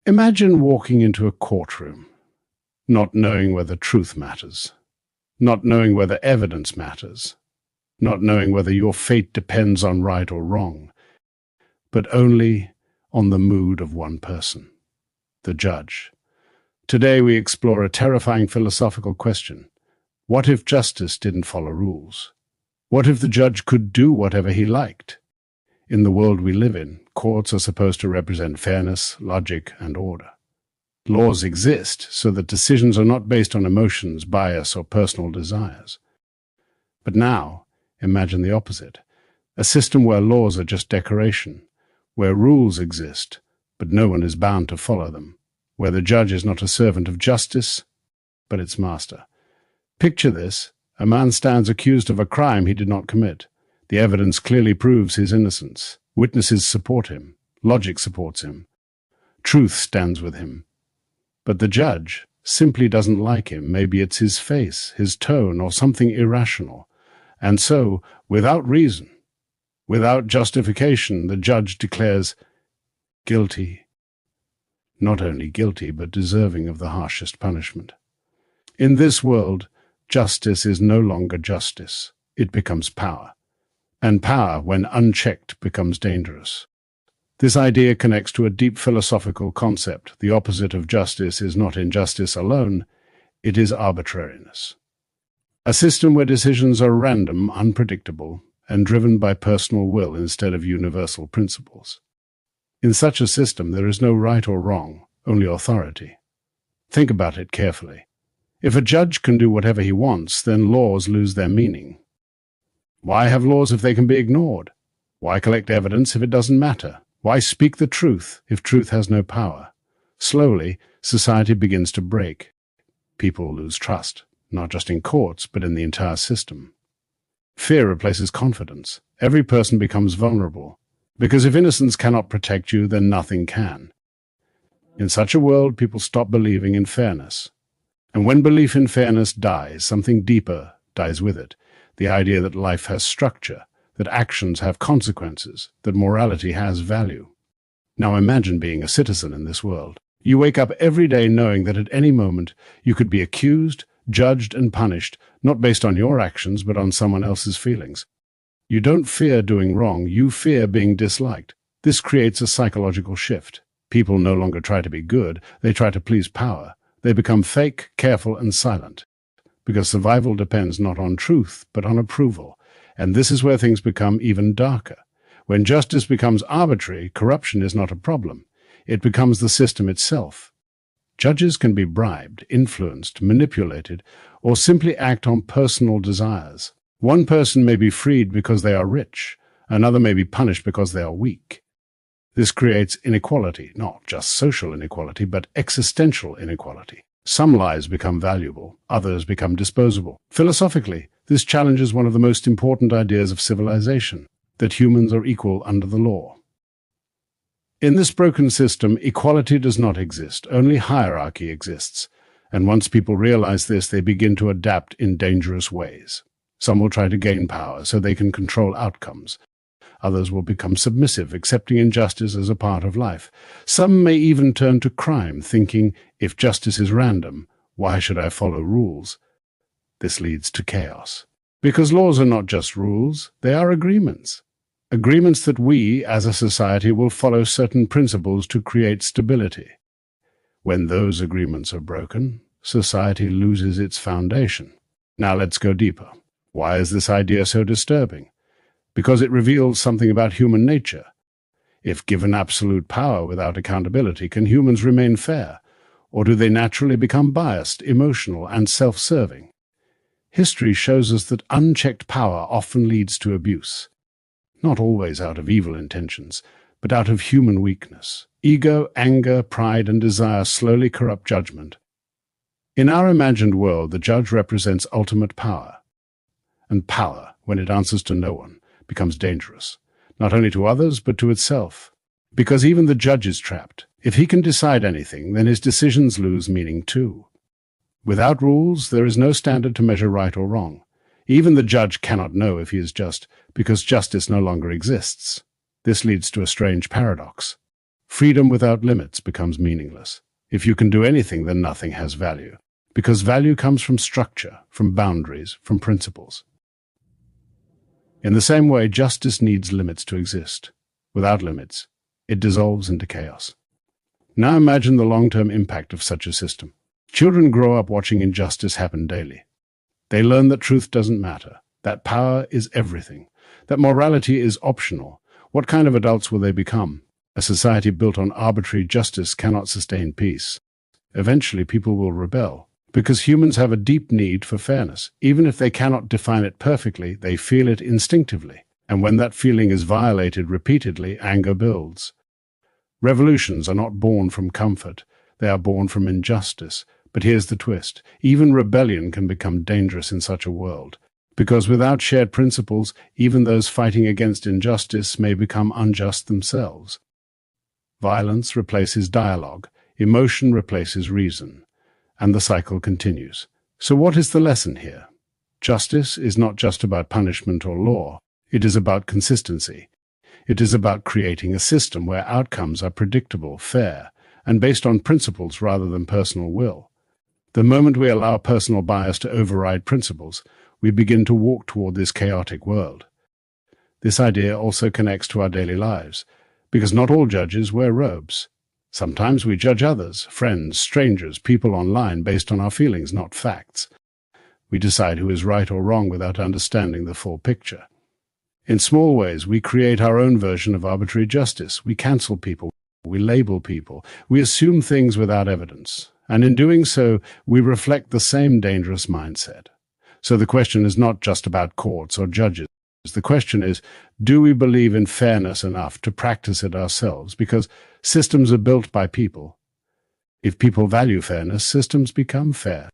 Imagine walking into a courtroom, not knowing whether truth matters, not knowing whether evidence matters, not knowing whether your fate depends on right or wrong, but only on the mood of one person, the judge. Today we explore a terrifying philosophical question. What if justice didn't follow rules? What if the judge could do whatever he liked? In the world we live in, courts are supposed to represent fairness, logic, and order. Laws exist so that decisions are not based on emotions, bias, or personal desires. But now, imagine the opposite. A system where laws are just decoration, where rules exist, but no one is bound to follow them, where the judge is not a servant of justice, but its master. Picture this. A man stands accused of a crime he did not commit. The evidence clearly proves his innocence. Witnesses support him. Logic supports him. Truth stands with him. But the judge simply doesn't like him. Maybe it's his face, his tone, or something irrational. And so, without reason, without justification, the judge declares guilty. Not only guilty, but deserving of the harshest punishment. In this world, justice is no longer justice. It becomes power. And power, when unchecked, becomes dangerous. This idea connects to a deep philosophical concept. The opposite of justice is not injustice alone, it is arbitrariness. A system where decisions are random, unpredictable, and driven by personal will instead of universal principles. In such a system, there is no right or wrong, only authority. Think about it carefully. If a judge can do whatever he wants, then laws lose their meaning. Why have laws if they can be ignored? Why collect evidence if it doesn't matter? Why speak the truth if truth has no power? Slowly, society begins to break. People lose trust, not just in courts, but in the entire system. Fear replaces confidence. Every person becomes vulnerable, because if innocence cannot protect you, then nothing can. In such a world, people stop believing in fairness. And when belief in fairness dies, something deeper dies with it. The idea that life has structure, that actions have consequences, that morality has value. Now imagine being a citizen in this world. You wake up every day knowing that at any moment you could be accused, judged, and punished, not based on your actions, but on someone else's feelings. You don't fear doing wrong, you fear being disliked. This creates a psychological shift. People no longer try to be good, they try to please power. They become fake, careful, and silent. Because survival depends not on truth, but on approval. And this is where things become even darker. When justice becomes arbitrary, corruption is not a problem. It becomes the system itself. Judges can be bribed, influenced, manipulated, or simply act on personal desires. One person may be freed because they are rich. Another may be punished because they are weak. This creates inequality, not just social inequality, but existential inequality. Some lives become valuable, others become disposable. Philosophically, this challenges one of the most important ideas of civilization, that humans are equal under the law. In this broken system, equality does not exist, only hierarchy exists. And once people realize this, they begin to adapt in dangerous ways. Some will try to gain power so they can control outcomes. Others will become submissive, accepting injustice as a part of life. Some may even turn to crime, thinking, if justice is random, why should I follow rules? This leads to chaos. Because laws are not just rules, they are agreements. Agreements that we, as a society, will follow certain principles to create stability. When those agreements are broken, society loses its foundation. Now let's go deeper. Why is this idea so disturbing? Because it reveals something about human nature. If given absolute power without accountability, can humans remain fair? Or do they naturally become biased, emotional, and self-serving? History shows us that unchecked power often leads to abuse. Not always out of evil intentions, but out of human weakness. Ego, anger, pride, and desire slowly corrupt judgment. In our imagined world, the judge represents ultimate power. And power, when it answers to no one, becomes dangerous, not only to others, but to itself. Because even the judge is trapped. If he can decide anything, then his decisions lose meaning too. Without rules, there is no standard to measure right or wrong. Even the judge cannot know if he is just, because justice no longer exists. This leads to a strange paradox. Freedom without limits becomes meaningless. If you can do anything, then nothing has value, because value comes from structure, from boundaries, from principles. In the same way, justice needs limits to exist. Without limits, it dissolves into chaos. Now imagine the long-term impact of such a system. Children grow up watching injustice happen daily. They learn that truth doesn't matter, that power is everything, that morality is optional. What kind of adults will they become? A society built on arbitrary justice cannot sustain peace. Eventually, people will rebel, because humans have a deep need for fairness. Even if they cannot define it perfectly, they feel it instinctively. And when that feeling is violated repeatedly, anger builds. Revolutions are not born from comfort. They are born from injustice. But here's the twist. Even rebellion can become dangerous in such a world. Because without shared principles, even those fighting against injustice may become unjust themselves. Violence replaces dialogue. Emotion replaces reason. And the cycle continues. So what is the lesson here? Justice is not just about punishment or law. It is about consistency. It is about creating a system where outcomes are predictable, fair, and based on principles rather than personal will. The moment we allow personal bias to override principles, we begin to walk toward this chaotic world. This idea also connects to our daily lives, because not all judges wear robes. Sometimes we judge others, friends, strangers, people online based on our feelings, not facts. We decide who is right or wrong without understanding the full picture. In small ways, we create our own version of arbitrary justice. We cancel people, we label people, we assume things without evidence. And in doing so, we reflect the same dangerous mindset. So the question is not just about courts or judges. The question is, do we believe in fairness enough to practice it ourselves? Because systems are built by people. If people value fairness, systems become fair.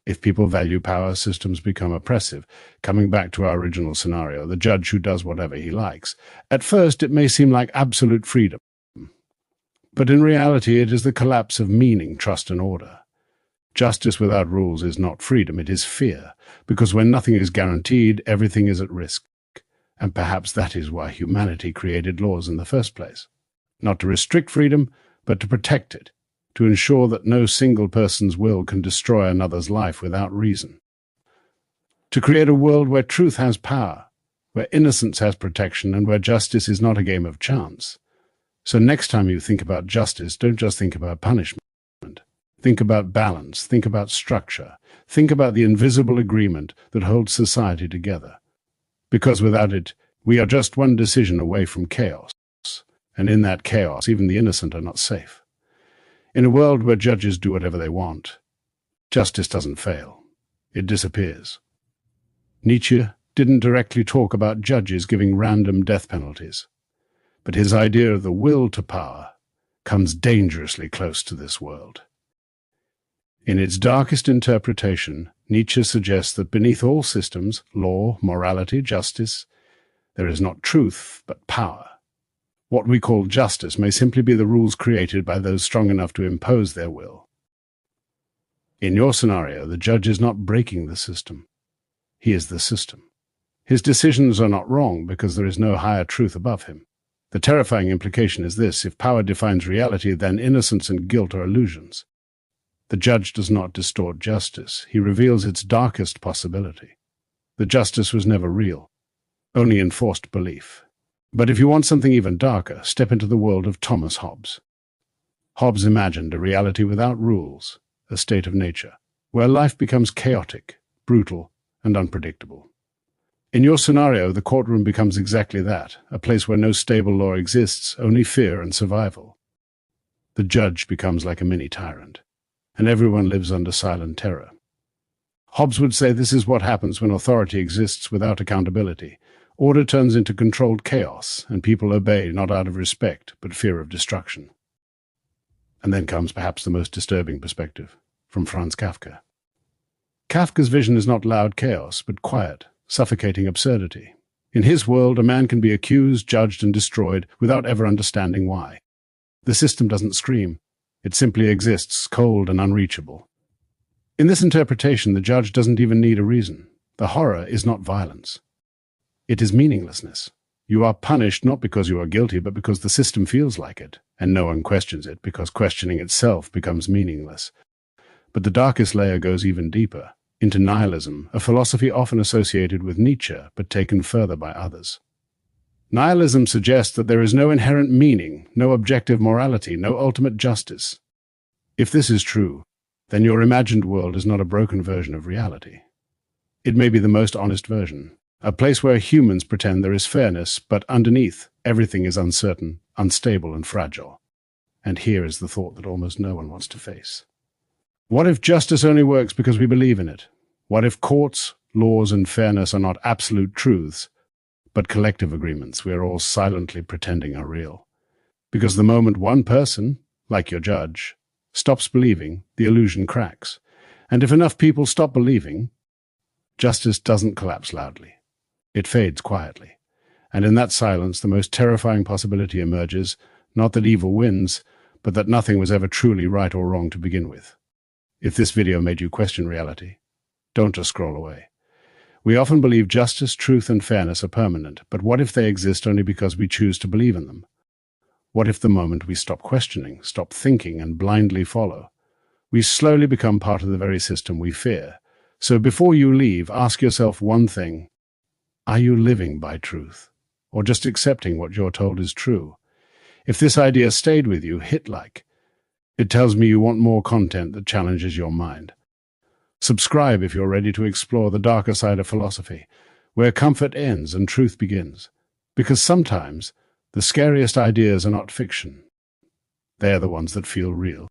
If people value power, systems become oppressive. Coming back to our original scenario, the judge who does whatever he likes. At first, it may seem like absolute freedom. But in reality, it is the collapse of meaning, trust, and order. Justice without rules is not freedom, it is fear. Because when nothing is guaranteed, everything is at risk. And perhaps that is why humanity created laws in the first place. Not to restrict freedom, but to protect it. To ensure that no single person's will can destroy another's life without reason. To create a world where truth has power, where innocence has protection, and where justice is not a game of chance. So next time you think about justice, don't just think about punishment. Think about balance, think about structure, think about the invisible agreement that holds society together. Because without it, we are just one decision away from chaos. And in that chaos, even the innocent are not safe. In a world where judges do whatever they want, justice doesn't fail. It disappears. Nietzsche didn't directly talk about judges giving random death penalties, but his idea of the will to power comes dangerously close to this world. In its darkest interpretation, Nietzsche suggests that beneath all systems, law, morality, justice, there is not truth, but power. What we call justice may simply be the rules created by those strong enough to impose their will. In your scenario, the judge is not breaking the system. He is the system. His decisions are not wrong because there is no higher truth above him. The terrifying implication is this: if power defines reality, then innocence and guilt are illusions. The judge does not distort justice. He reveals its darkest possibility. The justice was never real, only enforced belief. But if you want something even darker, step into the world of Thomas Hobbes. Hobbes imagined a reality without rules, a state of nature, where life becomes chaotic, brutal, and unpredictable. In your scenario, the courtroom becomes exactly that, a place where no stable law exists, only fear and survival. The judge becomes like a mini-tyrant, and everyone lives under silent terror. Hobbes would say this is what happens when authority exists without accountability. Order turns into controlled chaos, and people obey not out of respect, but fear of destruction. And then comes perhaps the most disturbing perspective, from Franz Kafka. Kafka's vision is not loud chaos, but quiet, suffocating absurdity. In his world, a man can be accused, judged, and destroyed without ever understanding why. The system doesn't scream. It simply exists, cold and unreachable. In this interpretation, the judge doesn't even need a reason. The horror is not violence. It is meaninglessness. You are punished not because you are guilty, but because the system feels like it. and no one questions it because questioning itself becomes meaningless. But the darkest layer goes even deeper, into nihilism, a philosophy often associated with Nietzsche, but taken further by others. Nihilism suggests that there is no inherent meaning, no objective morality, no ultimate justice. If this is true, then your imagined world is not a broken version of reality. It may be the most honest version, a place where humans pretend there is fairness, but underneath, everything is uncertain, unstable, and fragile. And here is the thought that almost no one wants to face. What if justice only works because we believe in it? What if courts, laws, and fairness are not absolute truths, but collective agreements we are all silently pretending are real? Because the moment one person, like your judge, stops believing, the illusion cracks. And if enough people stop believing, justice doesn't collapse loudly. It fades quietly. And in that silence, the most terrifying possibility emerges, not that evil wins, but that nothing was ever truly right or wrong to begin with. If this video made you question reality, don't just scroll away. We often believe justice, truth, and fairness are permanent, but what if they exist only because we choose to believe in them? What if the moment we stop questioning, stop thinking, and blindly follow, we slowly become part of the very system we fear? So before you leave, ask yourself one thing. Are you living by truth, or just accepting what you're told is true? If this idea stayed with you, hit like. It tells me you want more content that challenges your mind. Subscribe if you're ready to explore the darker side of philosophy, where comfort ends and truth begins. Because sometimes the scariest ideas are not fiction. They're the ones that feel real.